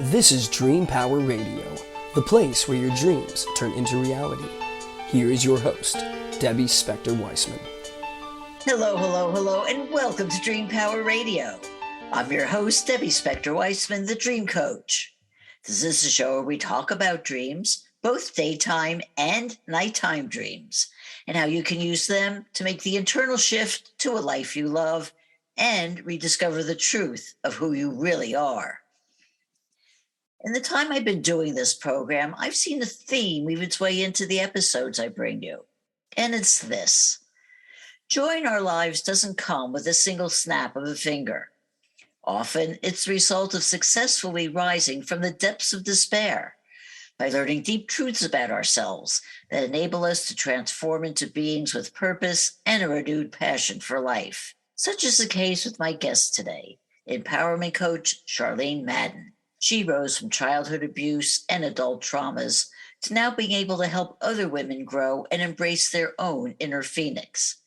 This is Dream Power Radio, the place where your dreams turn into reality. Here is your host, Debbie Spector-Weissman. Hello, and welcome to Dream Power Radio. I'm your host, Debbie Spector-Weissman, the Dream Coach. This is a show where we talk about dreams, both daytime and nighttime dreams, and how you can use them to make the internal shift to a life you love and rediscover the truth of who you really are. In the time I've been doing this program, I've seen a theme weave its way into the episodes I bring you. And it's this. Joy in our lives doesn't come with a single snap of a finger. Often, it's the result of successfully rising from the depths of despair by learning deep truths about ourselves that enable us to transform into beings with purpose and a renewed passion for life. Such is the case with my guest today, empowerment coach Charlene Madden. She rose from childhood abuse and adult traumas to now being able to help other women grow and embrace their own inner phoenix.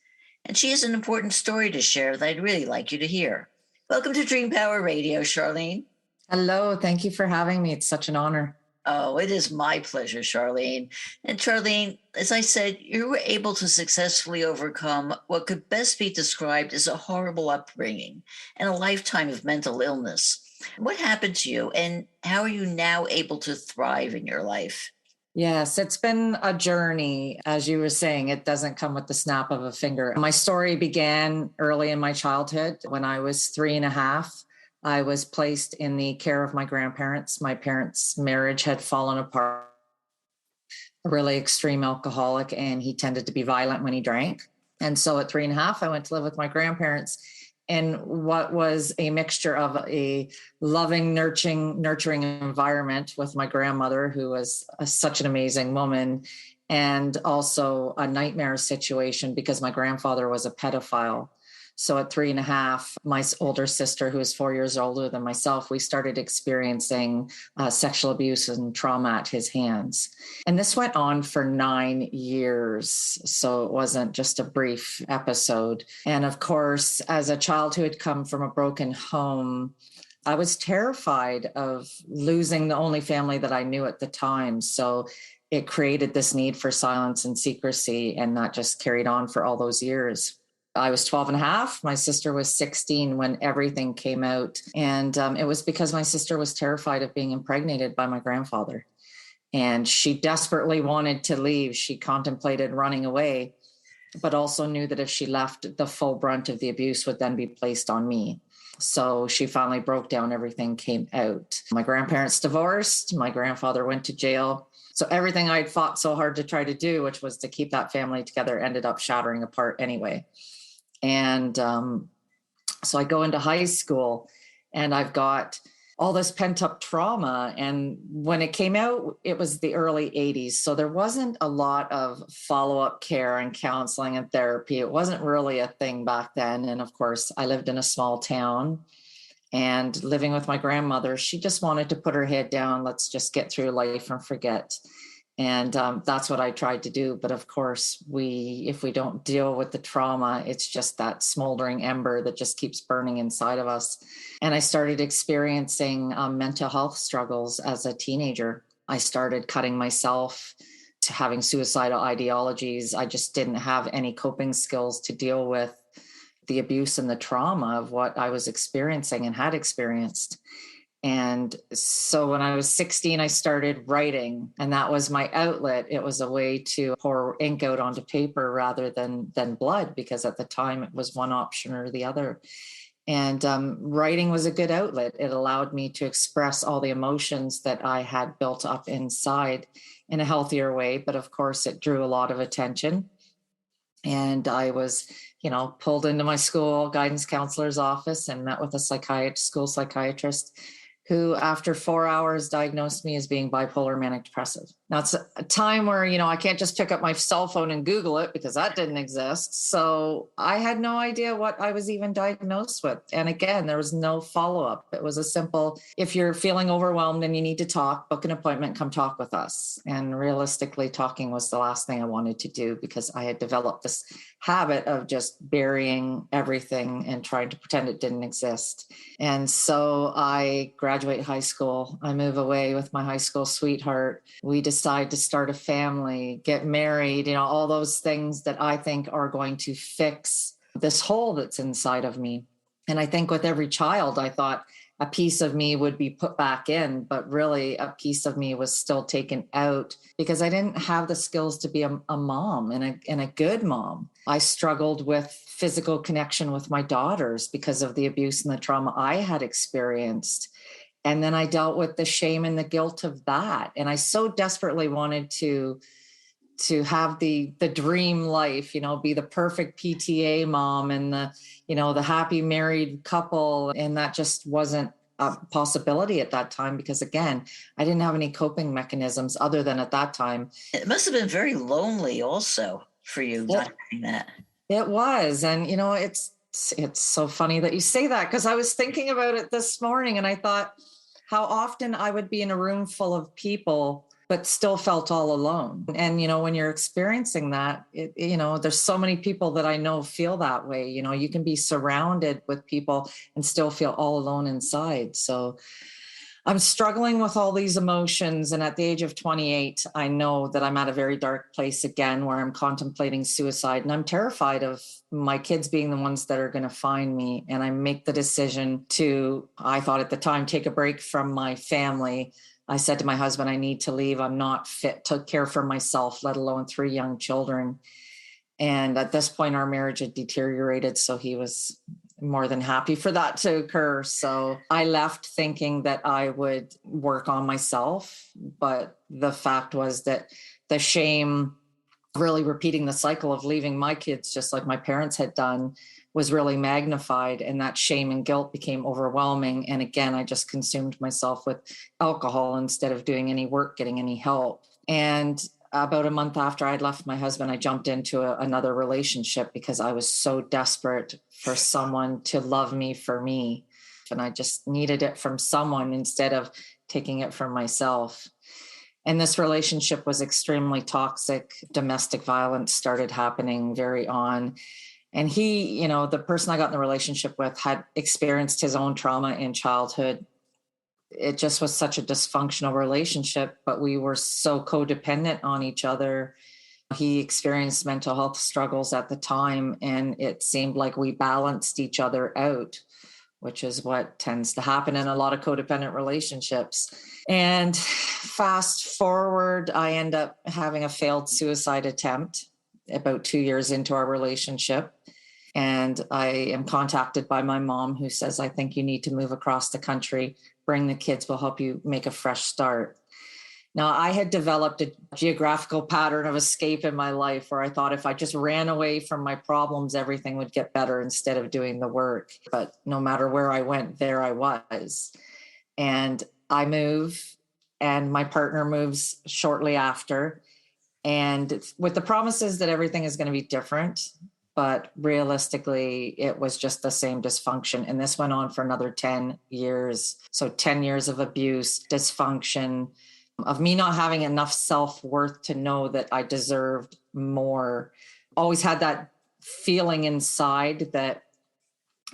And she has an important story to share that I'd really like you to hear. Welcome to Dream Power Radio, Charlene. Hello, thank you for having me. It's such an honor. Oh, it is my pleasure, Charlene. And Charlene, as I said, you were able to successfully overcome what could best be described as a horrible upbringing and a lifetime of mental illness. What happened to you, and how are you now able to thrive in your life? Yes, it's been a journey. As you were saying, it doesn't come with the snap of a finger. My story began early in my childhood. When I was 3.5, I was placed in the care of my grandparents. My parents' marriage had fallen apart. A really extreme alcoholic, and he tended to be violent when he drank. And so at 3.5, I went to live with my grandparents in what was a mixture of a loving, nurturing environment with my grandmother, who was such an amazing woman, and also a nightmare situation because my grandfather was a pedophile. So at 3.5, my older sister, who is 4 years older than myself, we started experiencing sexual abuse and trauma at his hands. And this went on for 9 years. So it wasn't just a brief episode. And of course, as a child who had come from a broken home, I was terrified of losing the only family that I knew at the time. So it created this need for silence and secrecy, and that just carried on for all those years. I was 12 and a half. My sister was 16 when everything came out. And it was because my sister was terrified of being impregnated by my grandfather. And she desperately wanted to leave. She contemplated running away, but also knew that if she left, the full brunt of the abuse would then be placed on me. So she finally broke down. Everything came out. My grandparents divorced. My grandfather went to jail. So everything I'd fought so hard to try to do, which was to keep that family together, ended up shattering apart anyway. And so I go into high school and I've got all this pent up trauma. And when it came out, it was the early 80s. So there wasn't a lot of follow-up care and counseling and therapy. It wasn't really a thing back then. And of course, I lived in a small town and living with my grandmother. She just wanted to put her head down. Let's just get through life and forget. And that's what I tried to do. But of course, if we don't deal with the trauma, it's just that smoldering ember that just keeps burning inside of us. And I started experiencing mental health struggles as a teenager. I started cutting myself, to having suicidal ideologies. I just didn't have any coping skills to deal with the abuse and the trauma of what I was experiencing and had experienced. And so when I was 16, I started writing, and that was my outlet. It was a way to pour ink out onto paper rather than blood, because at the time it was one option or the other. And writing was a good outlet. It allowed me to express all the emotions that I had built up inside in a healthier way. But of course, it drew a lot of attention. And I was, pulled into my school guidance counselor's office and met with a school psychiatrist, who after 4 hours diagnosed me as being bipolar manic depressive. Now it's a time where, I can't just pick up my cell phone and Google it because that didn't exist. So I had no idea what I was even diagnosed with. And again, there was no follow-up. It was a simple, if you're feeling overwhelmed and you need to talk, book an appointment, come talk with us. And realistically, talking was the last thing I wanted to do because I had developed this habit of just burying everything and trying to pretend it didn't exist. And so I graduate high school. I move away with my high school sweetheart. We decide to start a family, get married, all those things that I think are going to fix this hole that's inside of me. And I think with every child, I thought a piece of me would be put back in, but really a piece of me was still taken out because I didn't have the skills to be a mom and a good mom. I struggled with physical connection with my daughters because of the abuse and the trauma I had experienced. And then I dealt with the shame and the guilt of that. And I so desperately wanted to have the dream life, be the perfect PTA mom and the happy married couple. And that just wasn't a possibility at that time because, again, I didn't have any coping mechanisms other than at that time. It must have been very lonely also for you not having that. It was. And, it's so funny that you say that because I was thinking about it this morning and I thought how often I would be in a room full of people but still felt all alone. And, when you're experiencing that, there's so many people that I know feel that way. You can be surrounded with people and still feel all alone inside. So I'm struggling with all these emotions. And at the age of 28, I know that I'm at a very dark place again where I'm contemplating suicide. And I'm terrified of my kids being the ones that are going to find me. And I make the decision to, I thought at the time, take a break from my family. I said to my husband, I need to leave. I'm not fit to care for myself, let alone 3 young children. And at this point, our marriage had deteriorated. So he was more than happy for that to occur. So I left thinking that I would work on myself. But the fact was that the shame, really repeating the cycle of leaving my kids, just like my parents had done, was really magnified. And that shame and guilt became overwhelming. And again, I just consumed myself with alcohol instead of doing any work, getting any help. And about a month after I'd left my husband, I jumped into another relationship because I was so desperate for someone to love me for me. And I just needed it from someone instead of taking it from myself. And this relationship was extremely toxic. Domestic violence started happening very on. And he, the person I got in the relationship with had experienced his own trauma in childhood. It just was such a dysfunctional relationship, but we were so codependent on each other. He experienced mental health struggles at the time, and it seemed like we balanced each other out, which is what tends to happen in a lot of codependent relationships. And fast forward, I end up having a failed suicide attempt about 2 years into our relationship. And I am contacted by my mom who says, I think you need to move across the country, bring the kids, we'll help you make a fresh start. Now, I had developed a geographical pattern of escape in my life where I thought if I just ran away from my problems, everything would get better instead of doing the work. But no matter where I went, there I was. And I move, and my partner moves shortly after. And with the promises that everything is going to be different, but realistically, it was just the same dysfunction. And this went on for another 10 years. So 10 years of abuse, dysfunction, of me not having enough self-worth to know that I deserved more. Always had that feeling inside that,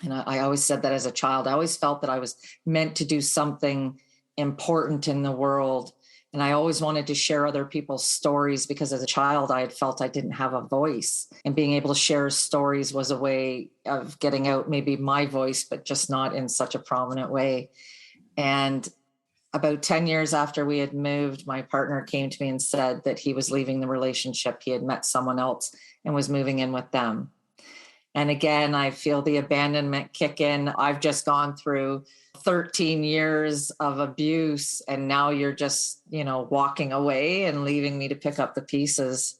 and I always said that as a child, I always felt that I was meant to do something important in the world. And I always wanted to share other people's stories because as a child, I had felt I didn't have a voice. And being able to share stories was a way of getting out maybe my voice, but just not in such a prominent way. And about 10 years after we had moved, my partner came to me and said that he was leaving the relationship. He had met someone else and was moving in with them. And again, I feel the abandonment kick in. I've just gone through 13 years of abuse, and now you're just, walking away and leaving me to pick up the pieces.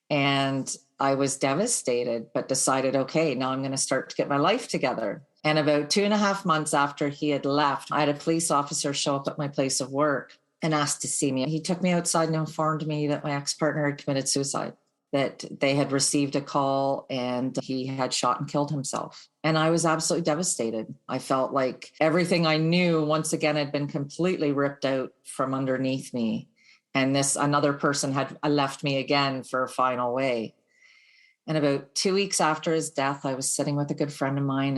And I was devastated, but decided, okay, now I'm going to start to get my life together. And about 2.5 months after he had left, I had a police officer show up at my place of work. and asked to see me. He took me outside and informed me that my ex-partner had committed suicide, that they had received a call and he had shot and killed himself. And I was absolutely devastated. I felt like everything I knew once again had been completely ripped out from underneath me. And another person had left me again for a final way. And about 2 weeks after his death, I was sitting with a good friend of mine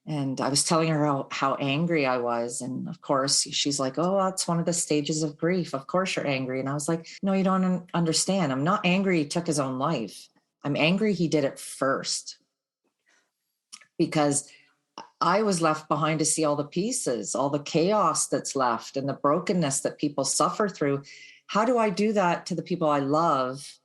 and I was telling her how angry I was. And of course, she's like, oh, that's one of the stages of grief. Of course you're angry. And I was like, no, you don't understand. I'm not angry he took his own life. I'm angry he did it first. Because I was left behind to see all the pieces, all the chaos that's left and the brokenness that people suffer through. How do I do that to the people I love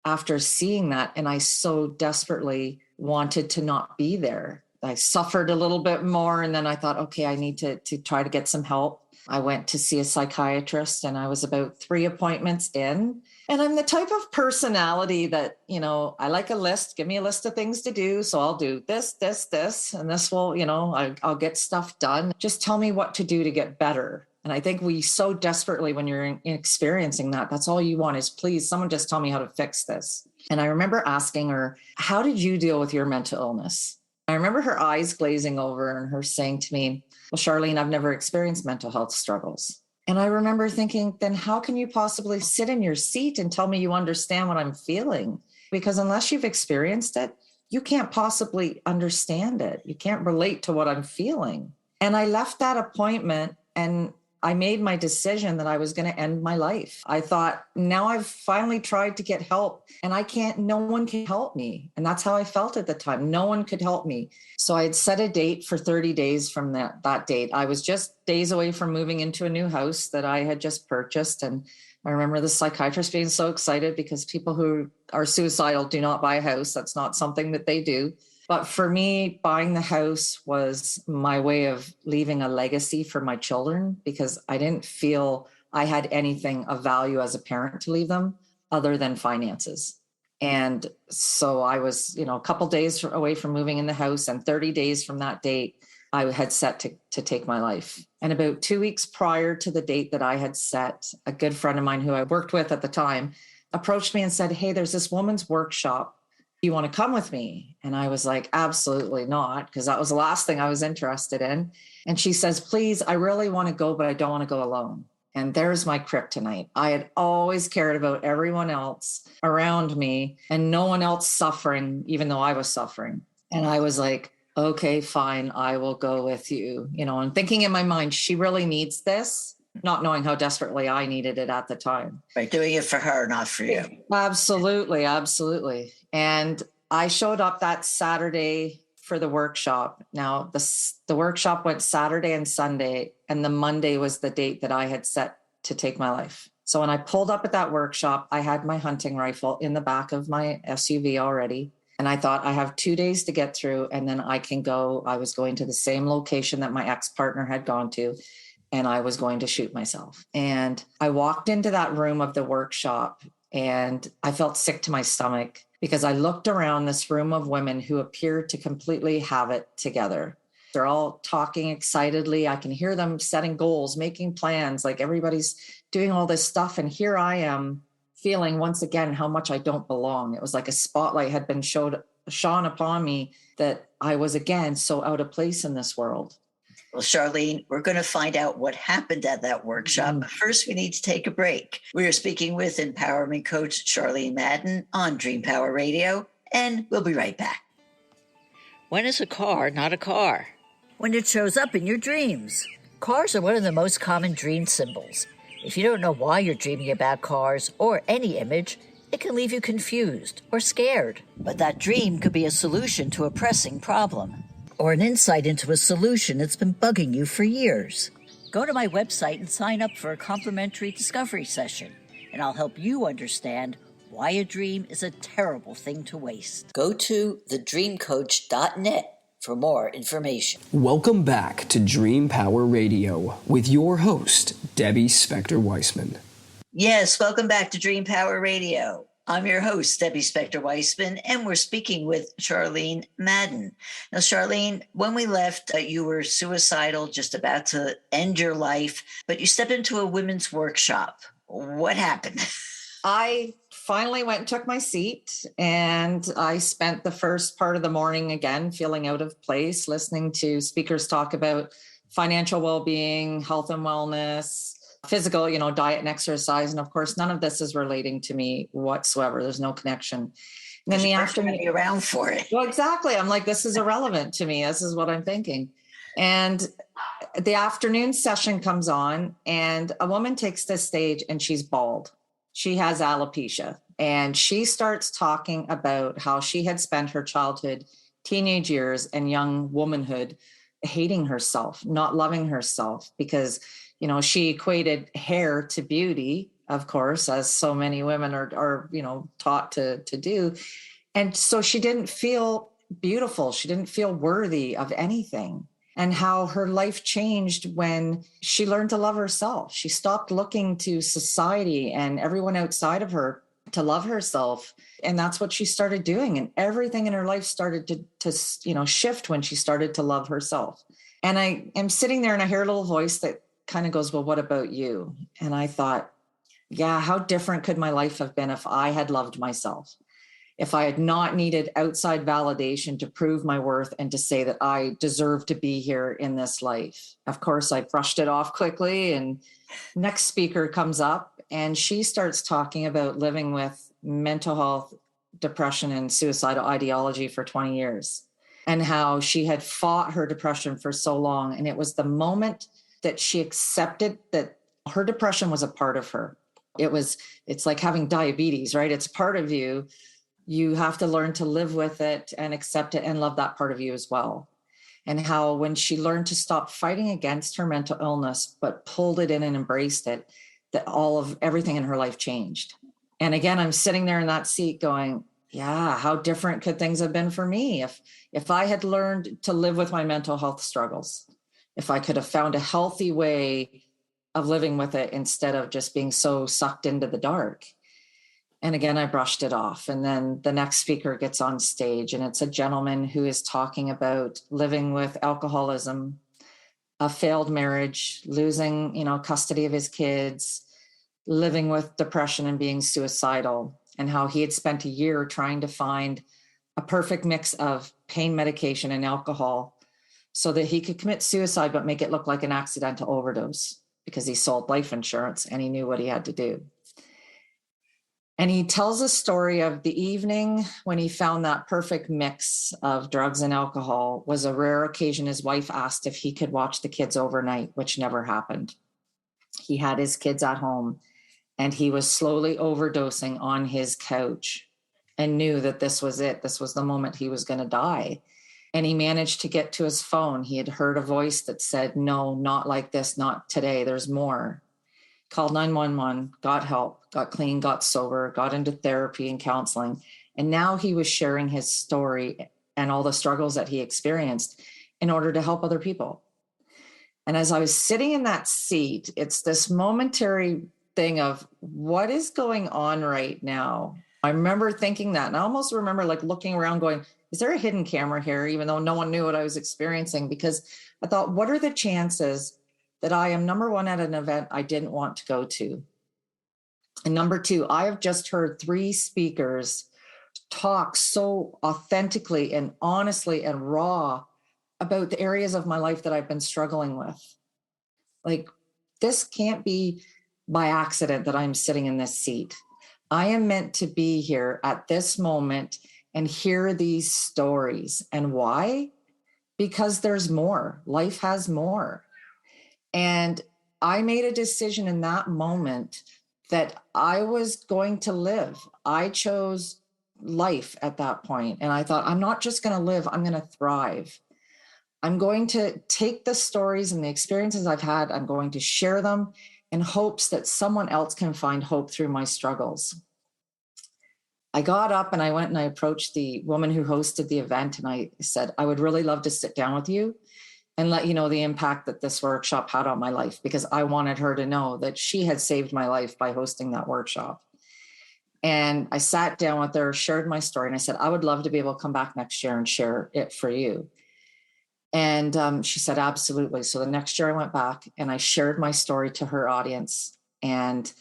after seeing that? And I so desperately wanted to not be there. I suffered a little bit more. And then I thought, okay, I need to try to get some help. I went to see a psychiatrist and I was about 3 appointments in. And I'm the type of personality that, I like a list, give me a list of things to do. So I'll do this, this, this, and this will, I'll get stuff done. Just tell me what to do to get better. And I think we so desperately, when you're experiencing that, that's all you want is, please, someone just tell me how to fix this. And I remember asking her, how did you deal with your mental illness? I remember her eyes glazing over and her saying to me, well, Charlene, I've never experienced mental health struggles. And I remember thinking, then how can you possibly sit in your seat and tell me you understand what I'm feeling? Because unless you've experienced it, you can't possibly understand it. You can't relate to what I'm feeling. And I left that appointment and I made my decision that I was going to end my life. I thought, now I've finally tried to get help and no one can help me. And that's how I felt at the time. No one could help me. So I had set a date for 30 days from that date. I was just days away from moving into a new house that I had just purchased. And I remember the psychiatrist being so excited because people who are suicidal do not buy a house. That's not something that they do. But for me, buying the house was my way of leaving a legacy for my children because I didn't feel I had anything of value as a parent to leave them other than finances. And so I was, a couple days away from moving in the house, and 30 days from that date, I had set to take my life. And about 2 weeks prior to the date that I had set, a good friend of mine who I worked with at the time approached me and said, hey, there's this woman's workshop. You want to come with me? And I was like, absolutely not, because that was the last thing I was interested in. And she says, please, I really want to go, but I don't want to go alone. And there's my kryptonite. I had always cared about everyone else around me and no one else suffering, even though I was suffering. And I was like, okay, fine, I will go with you. And thinking in my mind, she really needs this, not knowing how desperately I needed it at the time. By doing it for her, not for you. Absolutely, absolutely. And I showed up that Saturday for the workshop. Now, the workshop went Saturday and Sunday, and the Monday was the date that I had set to take my life. So when I pulled up at that workshop, I had my hunting rifle in the back of my SUV already. And I thought, I have 2 days to get through, and then I can go. I was going to the same location that my ex-partner had gone to, and I was going to shoot myself. And I walked into that room of the workshop, and I felt sick to my stomach because I looked around this room of women who appeared to completely have it together. They're all talking excitedly. I can hear them setting goals, making plans, like everybody's doing all this stuff. And here I am feeling once again how much I don't belong. It was like a spotlight had been shone upon me that I was again so out of place in this world. Well, Charlene, we're going to find out what happened at that workshop. But first, we need to take a break. We are speaking with empowerment coach Charlene Madden on Dream Power Radio, and we'll be right back. When is a car not a car? When it shows up in your dreams. Cars are one of the most common dream symbols. If you don't know why you're dreaming about cars or any image, it can leave you confused or scared. But that dream could be a solution to a pressing problem, or an insight into a solution that's been bugging you for years. Go to my website and sign up for a complimentary discovery session, and I'll help you understand why a dream is a terrible thing to waste. Go to thedreamcoach.net for more information. Welcome back to Dream Power Radio with your host, Debbie Spector-Weissman. Yes, welcome back to Dream Power Radio. I'm your host, Debbie Spector Weissman, and we're speaking with Charlene Madden. Now, Charlene, when we left, you were suicidal, just about to end your life, but you stepped into a women's workshop. What happened? I finally went and took my seat, and I spent the first part of the morning again feeling out of place, listening to speakers talk about financial well-being, health and wellness, physical, diet and exercise. And of course, none of this is relating to me whatsoever. There's no connection. And then the afternoon, be around for it. Well, exactly. I'm like, this is irrelevant to me. This is what I'm thinking. And the afternoon session comes on, and a woman takes the stage, and she's bald. She has alopecia, and she starts talking about how she had spent her childhood, teenage years, and young womanhood hating herself, not loving herself, because she equated hair to beauty, of course, as so many women are taught to do. And so she didn't feel beautiful. She didn't feel worthy of anything. And how her life changed when she learned to love herself. She stopped looking to society and everyone outside of her to love herself. And that's what she started doing. And everything in her life started to shift when she started to love herself. And I am sitting there, and I hear a little voice that kind of goes, well, what about you? And I thought, yeah, how different could my life have been if I had loved myself? If I had not needed outside validation to prove my worth and to say that I deserve to be here in this life. Of course, I brushed it off quickly, and next speaker comes up, and she starts talking about living with mental health, depression, and suicidal ideology for 20 years, and how she had fought her depression for so long. And it was the moment that she accepted that her depression was a part of her. It's like having diabetes, right? It's part of you. You have to learn to live with it and accept it and love that part of you as well. And how when she learned to stop fighting against her mental illness, but pulled it in and embraced it, that everything in her life changed. And again, I'm sitting there in that seat going, yeah, how different could things have been for me if I had learned to live with my mental health struggles, if I could have found a healthy way of living with it instead of just being so sucked into the dark. And again, I brushed it off. And then the next speaker gets on stage, and it's a gentleman who is talking about living with alcoholism, a failed marriage, losing, custody of his kids, living with depression and being suicidal, and how he had spent a year trying to find a perfect mix of pain medication and alcohol so that he could commit suicide, but make it look like an accidental overdose, because he sold life insurance and he knew what he had to do. And he tells a story of the evening when he found that perfect mix of drugs and alcohol. Was a rare occasion his wife asked if he could watch the kids overnight, which never happened. He had his kids at home, and he was slowly overdosing on his couch and knew that this was it. This was the moment he was going to die. And he managed to get to his phone. He had heard a voice that said, no, not like this, not today. There's more. Called 911, got help, got clean, got sober, got into therapy and counseling. And now he was sharing his story and all the struggles that he experienced in order to help other people. And as I was sitting in that seat, it's this momentary thing of what is going on right now. I remember thinking that, and I almost remember looking around going, is there a hidden camera here? Even though no one knew what I was experiencing, because I thought, what are the chances that I am, number one, at an event I didn't want to go to? And number two, I have just heard 3 speakers talk so authentically and honestly and raw about the areas of my life that I've been struggling with. This can't be by accident that I'm sitting in this seat. I am meant to be here at this moment and hear these stories. And why? Because there's more. Life has more. And I made a decision in that moment that I was going to live. I chose life at that point. And I thought, I'm not just going to live, I'm going to thrive. I'm going to take the stories and the experiences I've had, I'm going to share them in hopes that someone else can find hope through my struggles. I got up and I went and I approached the woman who hosted the event. And I said, I would really love to sit down with you and let you know the impact that this workshop had on my life, because I wanted her to know that she had saved my life by hosting that workshop. And I sat down with her, shared my story, and I said, I would love to be able to come back next year and share it for you. And she said, absolutely. So the next year I went back and I shared my story to her audience. And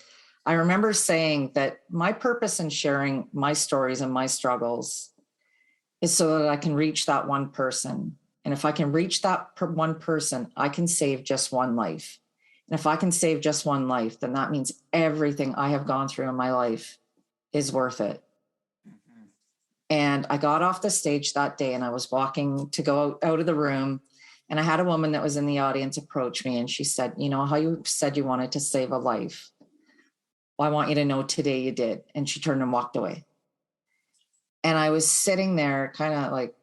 I remember saying that my purpose in sharing my stories and my struggles is so that I can reach that one person. And if I can reach that one person, I can save just one life. And if I can save just one life, then that means everything I have gone through in my life is worth it. Mm-hmm. And I got off the stage that day and I was walking to go out of the room. And I had a woman that was in the audience approach me and she said, you know how you said you wanted to save a life? Well, I want you to know today you did. And she turned and walked away. And I was sitting there kind of like,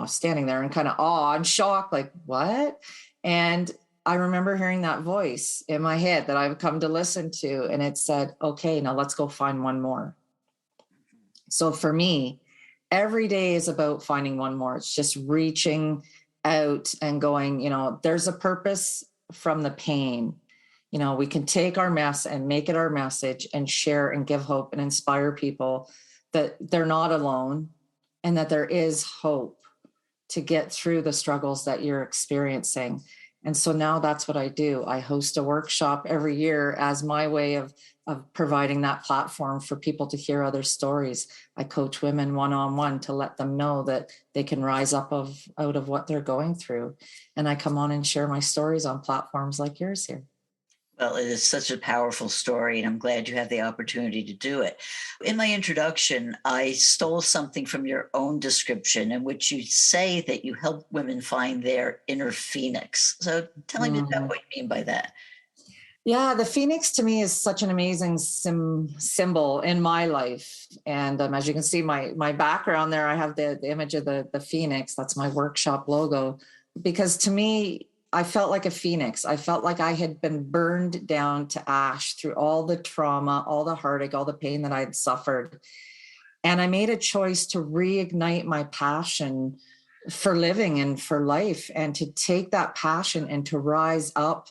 standing there and kind of awed, shocked, like, what? And I remember hearing that voice in my head that I've come to listen to. And it said, okay, now let's go find one more. So for me, every day is about finding one more. It's just reaching out and going, there's a purpose from the pain. We can take our mess and make it our message and share and give hope and inspire people that they're not alone and that there is hope to get through the struggles that you're experiencing. And so now that's what I do. I host a workshop every year as my way of providing that platform for people to hear other stories. I coach women one-on-one to let them know that they can rise up out of what they're going through. And I come on and share my stories on platforms like yours here. Well, it is such a powerful story, and I'm glad you have the opportunity to do it. In my introduction, I stole something from your own description in which you say that you help women find their inner phoenix. So tell me about what you mean by that. Yeah, the phoenix to me is such an amazing symbol in my life. And as you can see, my background there, I have the image of the phoenix. That's my workshop logo. Because to me, I felt like a phoenix. I felt like I had been burned down to ash through all the trauma, all the heartache, all the pain that I had suffered. And I made a choice to reignite my passion for living and for life, and to take that passion and to rise up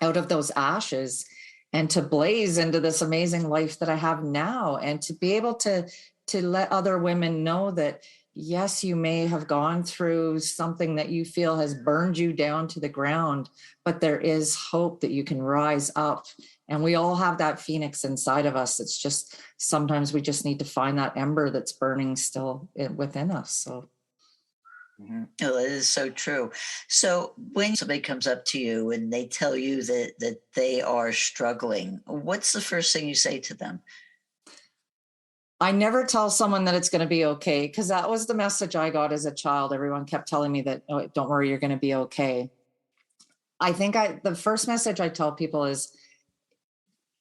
out of those ashes and to blaze into this amazing life that I have now, and to be able to let other women know that, yes, you may have gone through something that you feel has burned you down to the ground, but there is hope that you can rise up. And we all have that phoenix inside of us. It's just sometimes we just need to find that ember that's burning still within us. So. Mm-hmm. Oh, it is so true. So when somebody comes up to you and they tell you that they are struggling, what's the first thing you say to them? I never tell someone that it's going to be okay, because that was the message I got as a child. Everyone kept telling me that, oh, don't worry, you're going to be okay. I think the first message I tell people is,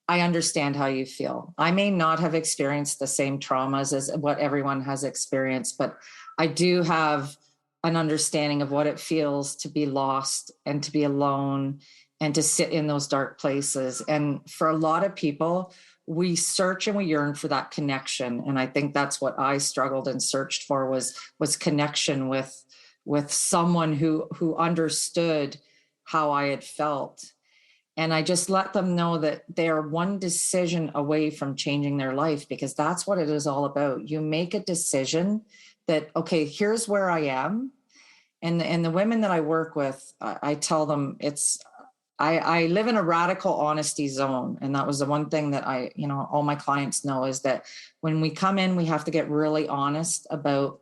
I understand how you feel. I may not have experienced the same traumas as what everyone has experienced, but I do have an understanding of what it feels to be lost and to be alone and to sit in those dark places. And for a lot of people, we search and we yearn for that connection. And I think that's what I struggled and searched for was connection with someone who understood how I had felt. And I just let them know that they are one decision away from changing their life, because that's what it is all about. You make a decision that, okay, here's where I am. And the women that I work with, I tell them I live in a radical honesty zone. And that was the one thing that all my clients know, is that when we come in, we have to get really honest about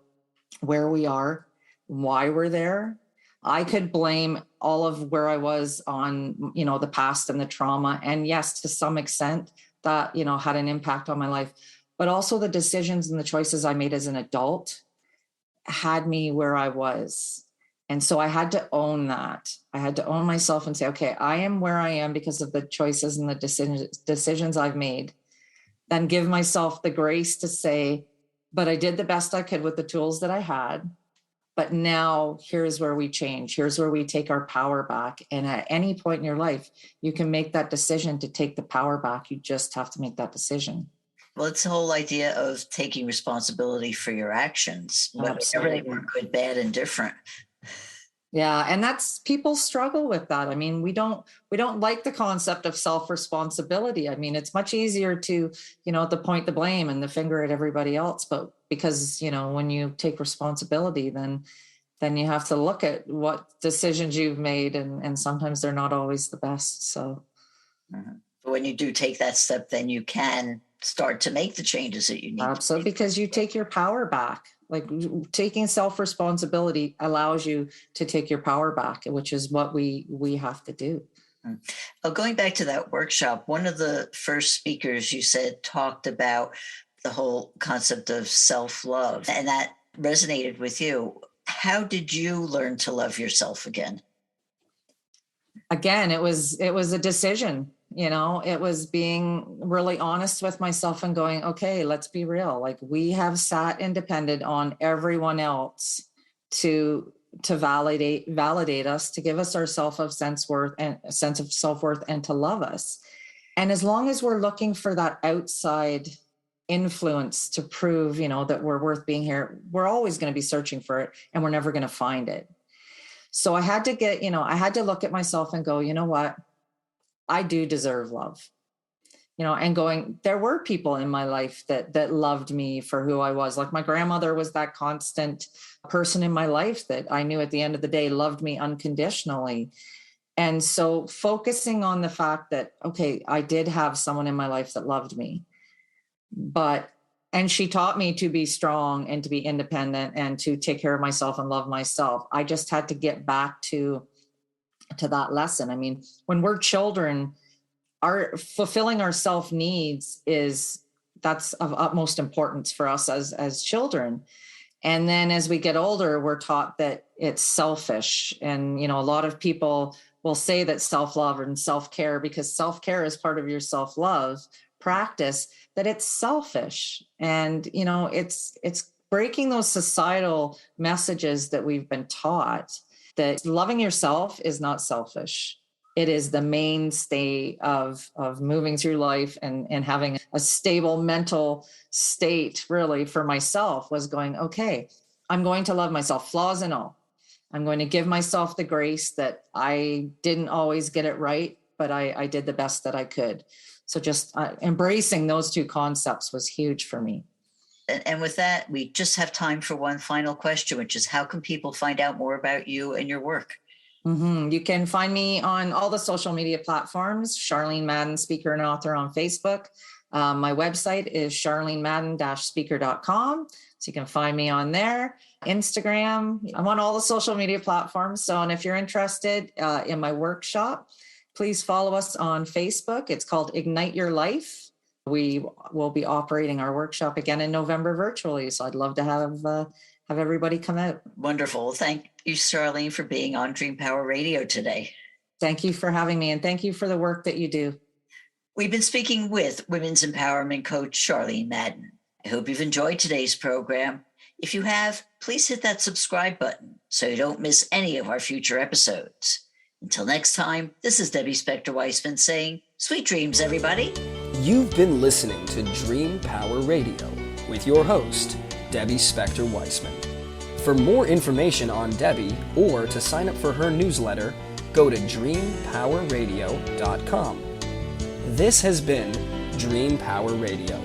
where we are, why we're there. I could blame all of where I was on, the past and the trauma. And yes, to some extent that, had an impact on my life, but also the decisions and the choices I made as an adult had me where I was. And so I had to own that. I had to own myself and say, okay, I am where I am because of the choices and the decisions I've made. Then give myself the grace to say, but I did the best I could with the tools that I had. But now here's where we change. Here's where we take our power back. And at any point in your life, you can make that decision to take the power back. You just have to make that decision. Well, it's the whole idea of taking responsibility for your actions, whether they were good, bad, and different. Yeah, and that's people struggle with that. I mean, we don't like the concept of self-responsibility. I mean, it's much easier to, to point the blame and the finger at everybody else, but because, when you take responsibility, then you have to look at what decisions you've made, and sometimes they're not always the best. So But when you do take that step, then you can start to make the changes that you need to absolutely, make. because you take your power back. Like taking self-responsibility allows you to take your power back, which is what we have to do. Going back to that workshop, one of the first speakers you said talked about the whole concept of self-love, and that resonated with you. How did you learn to love yourself again? Again, it was a decision. It was being really honest with myself and going, okay, let's be real. Like, we have sat and depended on everyone else to validate us, to give us our sense of self-worth, and to love us. And as long as we're looking for that outside influence to prove, that we're worth being here, we're always going to be searching for it, and we're never going to find it. So I had to look at myself and go, you know what? I do deserve love, and there were people in my life that loved me for who I was. Like, my grandmother was that constant person in my life that I knew at the end of the day loved me unconditionally. And so focusing on the fact that, okay, I did have someone in my life that loved me, and she taught me to be strong and to be independent and to take care of myself and love myself. I just had to get back to that lesson. I mean, when we're children, our fulfilling our self needs that's of utmost importance for us as children. And then as we get older, we're taught that it's selfish. And, a lot of people will say that self-love and self-care, because self-care is part of your self-love practice, that it's selfish. And, it's breaking those societal messages that we've been taught, that loving yourself is not selfish. It is the mainstay of moving through life and having a stable mental state. Really, for myself, was going, okay, I'm going to love myself, flaws and all. I'm going to give myself the grace that I didn't always get it right, but I did the best that I could. So just embracing those two concepts was huge for me. And with that, we just have time for one final question, which is, how can people find out more about you and your work? Mm-hmm. You can find me on all the social media platforms, Charlene Madden, speaker and author on Facebook. My website is charlenemadden-speaker.com. So you can find me on there. Instagram, I'm on all the social media platforms. So, and if you're interested in my workshop, please follow us on Facebook. It's called Ignite Your Life. We will be operating our workshop again in November virtually. So I'd love to have everybody come out. Wonderful. Thank you, Charlene, for being on Dream Power Radio today. Thank you for having me, and thank you for the work that you do. We've been speaking with women's empowerment coach Charlene Madden. I hope you've enjoyed today's program. If you have, please hit that subscribe button so you don't miss any of our future episodes. Until next time, this is Debbie Spector-Weissman saying, sweet dreams, everybody. You've been listening to Dream Power Radio with your host, Debbie Spector-Weissman. For more information on Debbie or to sign up for her newsletter, go to dreampowerradio.com. This has been Dream Power Radio.